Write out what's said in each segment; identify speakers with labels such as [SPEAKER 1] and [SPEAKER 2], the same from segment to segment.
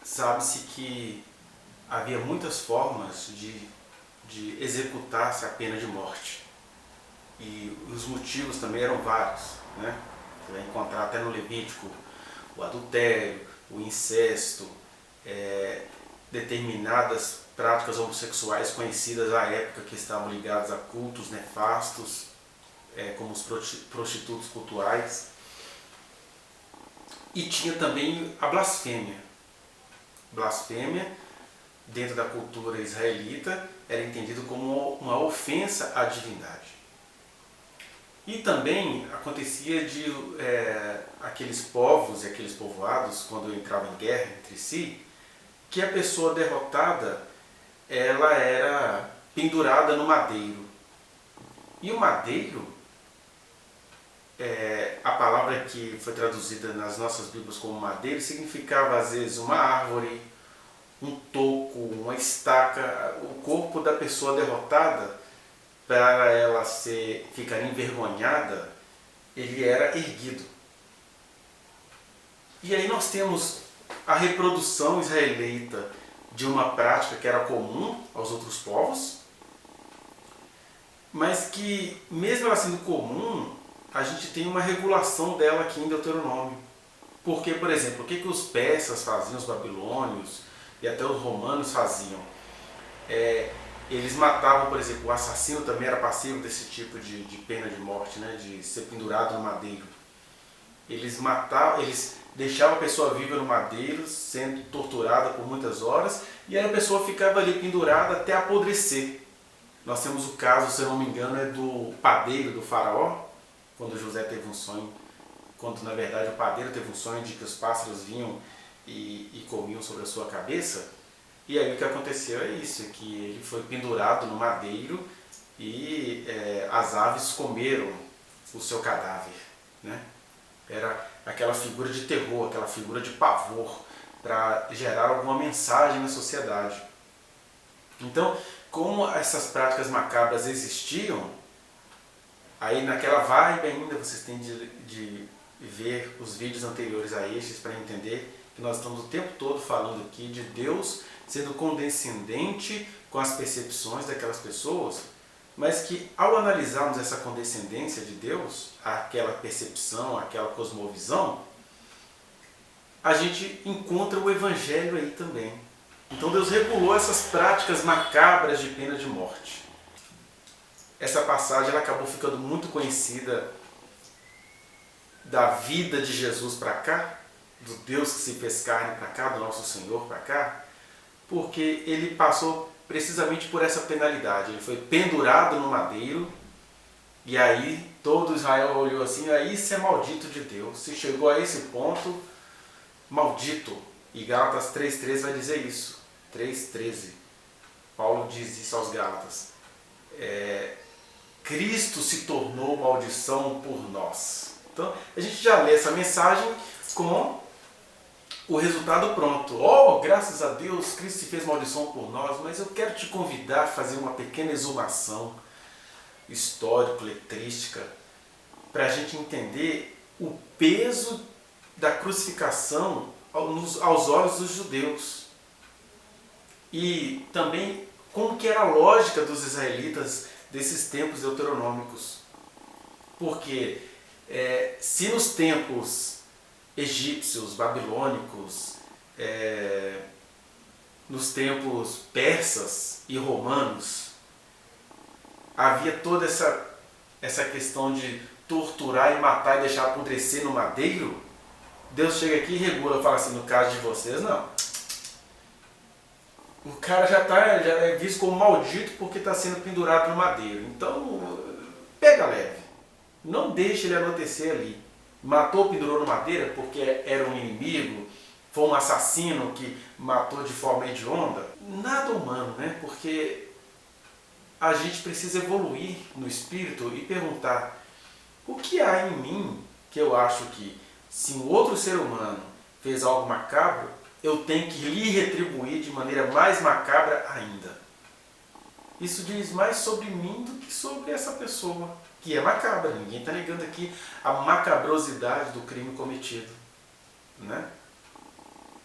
[SPEAKER 1] sabe-se que havia muitas formas de executar-se a pena de morte. E os motivos também eram vários, né? Você vai encontrar até no Levítico o adultério, o incesto, determinadas práticas homossexuais conhecidas à época que estavam ligadas a cultos nefastos, como os prostitutos cultuais. E tinha também a blasfêmia. Blasfêmia, dentro da cultura israelita, era entendido como uma ofensa à divindade. E também acontecia de aqueles povos e aqueles povoados, quando entravam em guerra entre si, que a pessoa derrotada, ela era pendurada no madeiro. E o madeiro, a palavra que foi traduzida nas nossas Bíblias como madeiro, significava às vezes uma árvore, um toco, uma estaca. O corpo da pessoa derrotada, para ela ficar envergonhada, ele era erguido. E aí nós temos a reprodução israelita de uma prática que era comum aos outros povos, mas que, mesmo ela sendo comum, a gente tem uma regulação dela aqui em Deuteronômio. Porque, por exemplo, o que os persas faziam, os babilônios e até os romanos faziam? Eles matavam, por exemplo, o assassino também era passivo desse tipo de pena de morte, né, de ser pendurado no madeiro. Eles deixavam a pessoa viva no madeiro, sendo torturada por muitas horas, e aí a pessoa ficava ali pendurada até apodrecer. Nós temos o caso, se eu não me engano, do padeiro do faraó, quando José teve um sonho, quando na verdade o padeiro teve um sonho de que os pássaros vinham e comiam sobre a sua cabeça. E aí o que aconteceu é isso, que ele foi pendurado no madeiro e as aves comeram o seu cadáver, né? Era aquela figura de terror, aquela figura de pavor, para gerar alguma mensagem na sociedade. Então, como essas práticas macabras existiam, aí naquela vibe ainda vocês têm de ver os vídeos anteriores a estes para entender que nós estamos o tempo todo falando aqui de Deus sendo condescendente com as percepções daquelas pessoas, mas que ao analisarmos essa condescendência de Deus, aquela percepção, aquela cosmovisão, a gente encontra o Evangelho aí também. Então Deus regulou essas práticas macabras de pena de morte. Essa passagem ela acabou ficando muito conhecida da vida de Jesus para cá, do Deus que se fez carne para cá, do nosso Senhor para cá, porque ele passou precisamente por essa penalidade. Ele foi pendurado no madeiro, e aí todo Israel olhou assim, aí isso é maldito de Deus. Se chegou a esse ponto, maldito. E Gálatas 3,13 vai dizer isso. 3,13. Paulo diz isso aos Gálatas. Cristo se tornou maldição por nós. Então, a gente já lê essa mensagem com o resultado pronto. Oh, graças a Deus, Cristo se fez maldição por nós, mas eu quero te convidar a fazer uma pequena exumação histórico-letrística para a gente entender o peso da crucificação aos olhos dos judeus. E também como que era a lógica dos israelitas desses tempos deuteronômicos. Porque se nos tempos egípcios, babilônicos, nos tempos persas e romanos, havia toda essa questão de torturar e matar e deixar apodrecer no madeiro, Deus chega aqui e regula, fala assim, no caso de vocês, não. O cara já é visto como maldito porque está sendo pendurado no madeiro. Então, pega leve. Não deixe ele anoitecer ali. Matou, pendurou no madeira porque era um inimigo, foi um assassino que matou de forma hedionda. Nada humano, né? Porque a gente precisa evoluir no espírito e perguntar: o que há em mim que eu acho que, se um outro ser humano fez algo macabro, eu tenho que lhe retribuir de maneira mais macabra ainda? Isso diz mais sobre mim do que sobre essa pessoa, que é macabra. Ninguém está negando aqui a macabrosidade do crime cometido, né?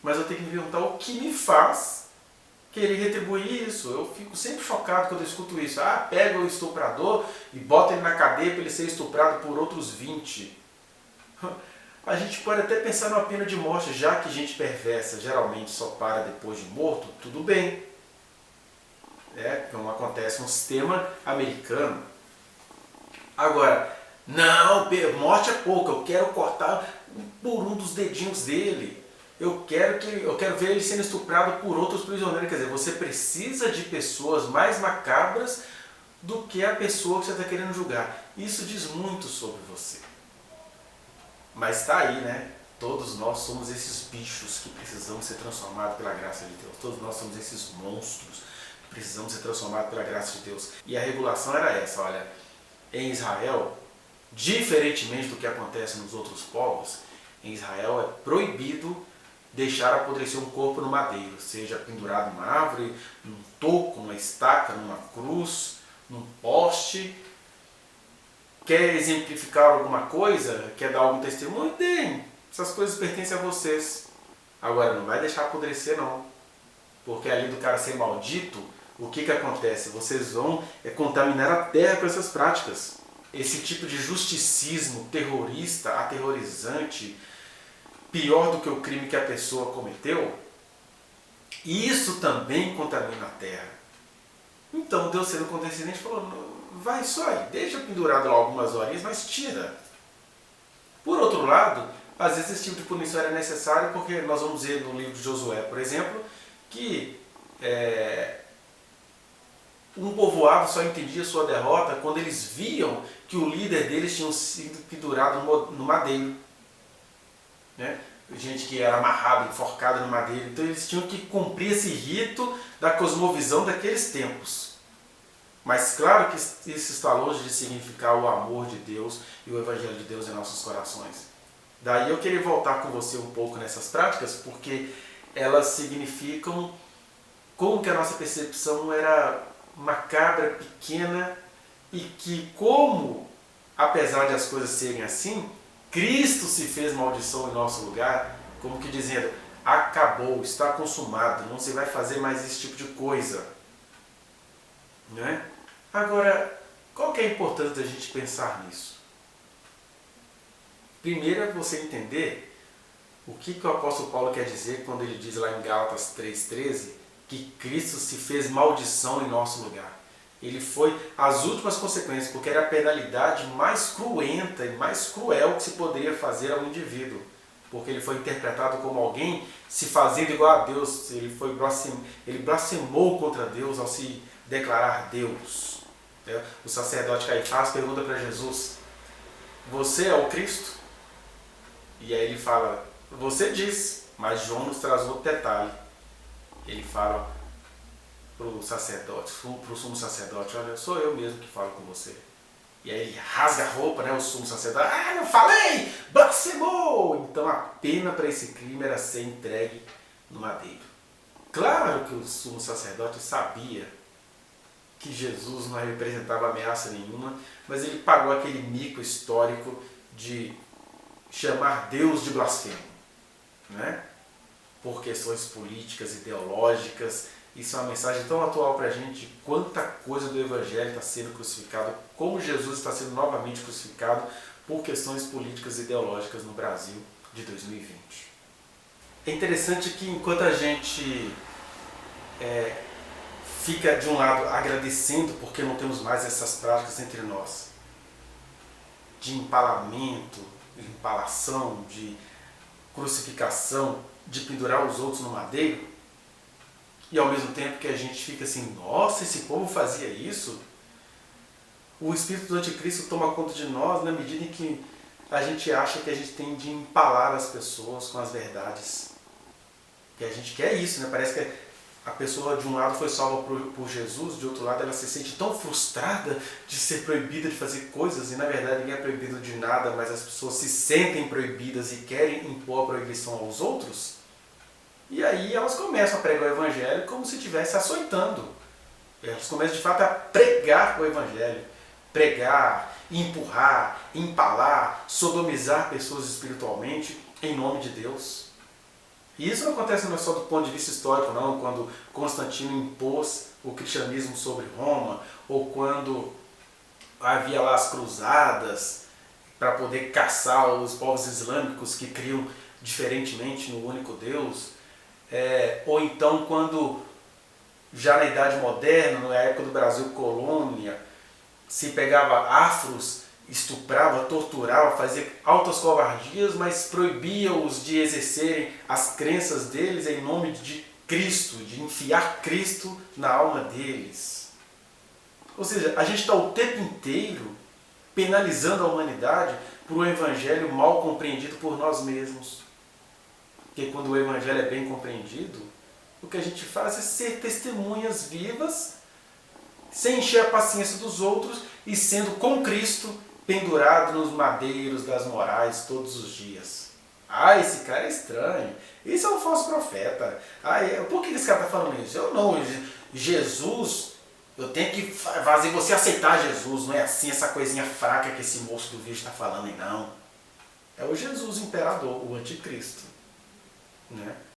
[SPEAKER 1] Mas eu tenho que me perguntar o que me faz querer retribuir isso. Eu fico sempre chocado quando eu escuto isso. Ah, pega o estuprador e bota ele na cadeia para ele ser estuprado por outros 20. A gente pode até pensar numa pena de morte, já que gente perversa geralmente só para depois de morto, tudo bem. Como acontece no sistema americano. Agora, não, morte é pouco, eu quero cortar por um dos dedinhos dele. Eu quero ver ele sendo estuprado por outros prisioneiros. Quer dizer, você precisa de pessoas mais macabras do que a pessoa que você está querendo julgar. Isso diz muito sobre você. Mas está aí, né? Todos nós somos esses bichos que precisamos ser transformados pela graça de Deus. Todos nós somos esses monstros que precisamos ser transformados pela graça de Deus. E a regulação era essa, olha, em Israel, diferentemente do que acontece nos outros povos, em Israel é proibido deixar apodrecer um corpo no madeiro, seja pendurado numa árvore, num toco, numa estaca, numa cruz, num poste. Quer exemplificar alguma coisa? Quer dar algum testemunho? Tem. Essas coisas pertencem a vocês. Agora, não vai deixar apodrecer não. Porque além do cara ser maldito, o que acontece? Vocês vão contaminar a terra com essas práticas. Esse tipo de justicismo terrorista, aterrorizante, pior do que o crime que a pessoa cometeu, isso também contamina a terra. Então Deus, sendo condescendente, falou, vai só aí, deixa pendurado lá algumas horinhas, mas tira. Por outro lado, às vezes esse tipo de punição era necessário, porque nós vamos ver no livro de Josué, por exemplo, que um povoado só entendia sua derrota quando eles viam que o líder deles tinha sido pendurado no madeiro. Gente que era amarrada, enforcada no madeiro. Então eles tinham que cumprir esse rito da cosmovisão daqueles tempos. Mas claro que isso está longe de significar o amor de Deus e o Evangelho de Deus em nossos corações. Daí eu queria voltar com você um pouco nessas práticas, porque elas significam como que a nossa percepção era macabra, pequena, e que como, apesar de as coisas serem assim, Cristo se fez maldição em nosso lugar, como que dizendo, acabou, está consumado, não se vai fazer mais esse tipo de coisa. Não é? Agora, qual que é a importância da gente pensar nisso? Primeiro é você entender o que o apóstolo Paulo quer dizer quando ele diz lá em Gálatas 3,13 que Cristo se fez maldição em nosso lugar. Ele foi as últimas consequências, porque era a penalidade mais cruenta e mais cruel que se poderia fazer ao indivíduo. Porque ele foi interpretado como alguém se fazendo igual a Deus. Ele blasfemou contra Deus ao se declarar Deus. O sacerdote Caifás pergunta para Jesus, você é o Cristo? E aí ele fala, você diz, mas João nos traz outro detalhe. Ele fala para o sacerdote, para o sumo sacerdote, olha, sou eu mesmo que falo com você. E aí ele rasga a roupa, o sumo sacerdote, eu falei, blasfemou! Então a pena para esse crime era ser entregue no madeiro. Claro que o sumo sacerdote sabia que Jesus não representava ameaça nenhuma, mas ele pagou aquele mico histórico de chamar Deus de blasfemo, né? Por questões políticas, ideológicas. Isso é uma mensagem tão atual para a gente, quanta coisa do Evangelho está sendo crucificado, como Jesus está sendo novamente crucificado por questões políticas e ideológicas no Brasil de 2020. É interessante que enquanto a gente fica de um lado agradecendo porque não temos mais essas práticas entre nós, de empalamento, de empalação, de crucificação, de pendurar os outros no madeiro, e ao mesmo tempo que a gente fica assim, nossa, esse povo fazia isso, o espírito do anticristo toma conta de nós na medida em que a gente acha que a gente tem de empalar as pessoas com as verdades. Que a gente quer isso, né? Parece que a pessoa de um lado foi salva por Jesus, de outro lado ela se sente tão frustrada de ser proibida de fazer coisas, e na verdade ninguém é proibido de nada, mas as pessoas se sentem proibidas e querem impor a proibição aos outros. E aí elas começam a pregar o Evangelho como se estivesse açoitando. Elas começam de fato a pregar o Evangelho. Pregar, empurrar, empalar, sodomizar pessoas espiritualmente em nome de Deus. E isso não acontece não é só do ponto de vista histórico, não, quando Constantino impôs o cristianismo sobre Roma, ou quando havia lá as cruzadas para poder caçar os povos islâmicos que criam diferentemente no único Deus, ou então quando já na Idade Moderna, na época do Brasil colônia, se pegava afros, estuprava, torturava, fazia altas covardias, mas proibia-os de exercerem as crenças deles em nome de Cristo, de enfiar Cristo na alma deles. Ou seja, a gente está o tempo inteiro penalizando a humanidade por um evangelho mal compreendido por nós mesmos. Porque quando o evangelho é bem compreendido, o que a gente faz é ser testemunhas vivas, sem encher a paciência dos outros e sendo com Cristo pendurado nos madeiros das morais todos os dias. Ah, esse cara é estranho. Esse é um falso profeta. Ah, por que esse cara está falando isso? Eu não. Jesus, eu tenho que fazer você aceitar Jesus. Não é assim essa coisinha fraca que esse moço do vídeo está falando, não. É o Jesus imperador, o anticristo. Né?